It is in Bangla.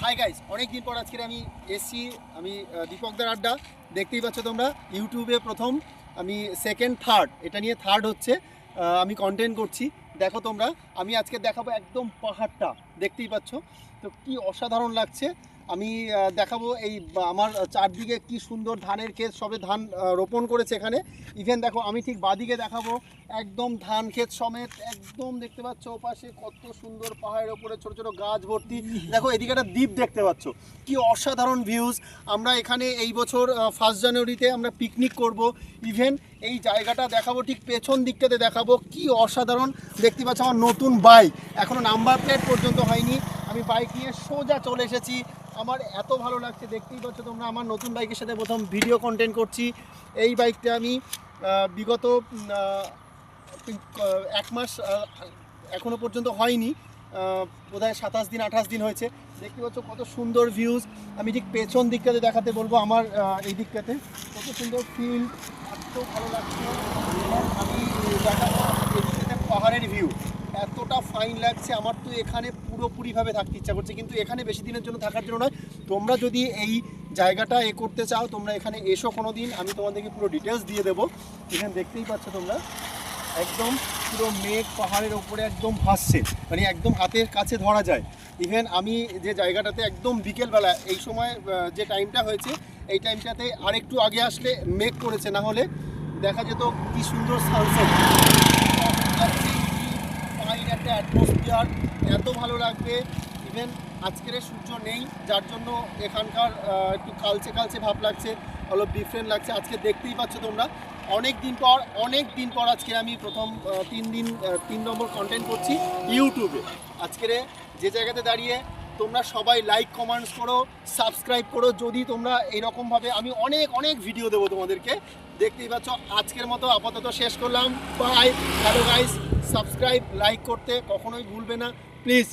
হাই গাইস, অনেক দিন পর আজকে আমি এসছি। আমি দীপকদার আড্ডা দেখতেই পাচ্ছ তোমরা। ইউটিউবে প্রথম, আমি সেকেন্ড থার্ড, এটা নিয়ে থার্ড হচ্ছে। আমি কন্টেন্ট করছি, দেখো তোমরা। আমি আজকে দেখাবো একদম পাহাড়টা, দেখতেই পাচ্ছ তো কি অসাধারণ লাগছে। আমি দেখাবো এই আমার চারদিকে কি সুন্দর ধানের ক্ষেত, সবে ধান রোপণ করেছে এখানে। ইভেন দেখো আমি ঠিক বাদিকে দেখাবো, একদম ধান ক্ষেত সমেত, একদম দেখতে পাচ্ছ ওপাশে কত সুন্দর পাহাড়ের ওপরে ছোট ছোট গাছ ভর্তি। দেখো এদিকে একটা দ্বীপ দেখতে পাচ্ছ, কি অসাধারণ ভিউজ। আমরা এখানে এই বছর 1 জানুয়ারিতে আমরা পিকনিক করব। ইভেন এই জায়গাটা দেখাবো, ঠিক পেছন দিকটাতে দেখাবো, কি অসাধারণ। দেখতে পাচ্ছ আমার নতুন বাইক, এখনও নাম্বার প্লেট পর্যন্ত হয়নি, আমি বাইক নিয়ে সোজা চলে এসেছি। আমার এত ভালো লাগছে, দেখতেই পাচ্ছ তোমরা। আমার নতুন বাইকের সাথে প্রথম ভিডিও কন্টেন্ট করছি। এই বাইকটা আমি বিগত 1 মাস এখনও পর্যন্ত হয়নি, বোধহয় 27 দিন 28 দিন হয়েছে। দেখতে পাচ্ছ কত সুন্দর ভিউজ। আমি ঠিক পেছন দিকটাতে দেখাতে বলবো, আমার এই দিকটাতে কত সুন্দর ফিল, এত ভালো লাগছে। আমি দেখাবো এই দিকটাতে পাহাড়ের ভিউ, এতটা ফাইন লাগছে। আমার তো এখানে পুরোপুরিভাবে থাকতে ইচ্ছা করছে, কিন্তু এখানে বেশি দিনের জন্য থাকার জন্য নয়। তোমরা যদি এই জায়গাটা করতে চাও, তোমরা এখানে এসো কোনো দিন, আমি তোমাদেরকে পুরো ডিটেলস দিয়ে দেবো। এখানে দেখতেই পাচ্ছ তোমরা, একদম পুরো মেঘ পাহাড়ের ওপরে একদম ভাসছে, মানে একদম হাতের কাছে ধরা যায়। ইভেন আমি যে জায়গাটাতে একদম বিকেলবেলা, এই সময় যে টাইমটা হয়েছে, এই টাইমটাতে আরেকটু আগে আসলে মেঘ করেছে, না হলে দেখা যেত কি সুন্দর সানসেট। ফাইন একটা অ্যাটমসফিয়ার, এত ভালো লাগবে। ইভেন আজকের সূর্য নেই, যার জন্য এখানকার একটু কালচে কালচে ভাব লাগছে, অলপ ডিফারেন্ট লাগছে। আজকে দেখতেই পাচ্ছ তোমরা, অনেক দিন পর আজকে আমি প্রথম 3 নম্বর কন্টেন্ট করছি ইউটিউবে। আজকের যে জায়গাতে দাঁড়িয়ে তোমরা সবাই লাইক কমেন্টস করো, সাবস্ক্রাইব করো। যদি তোমরা এইরকমভাবে, আমি অনেক ভিডিও দেবো তোমাদেরকে। দেখতেই পাচ্ছ, আজকের মতো আপাতত শেষ করলাম। Bye, hello guys, subscribe like করতে কখনোই ভুলবে না প্লিজ।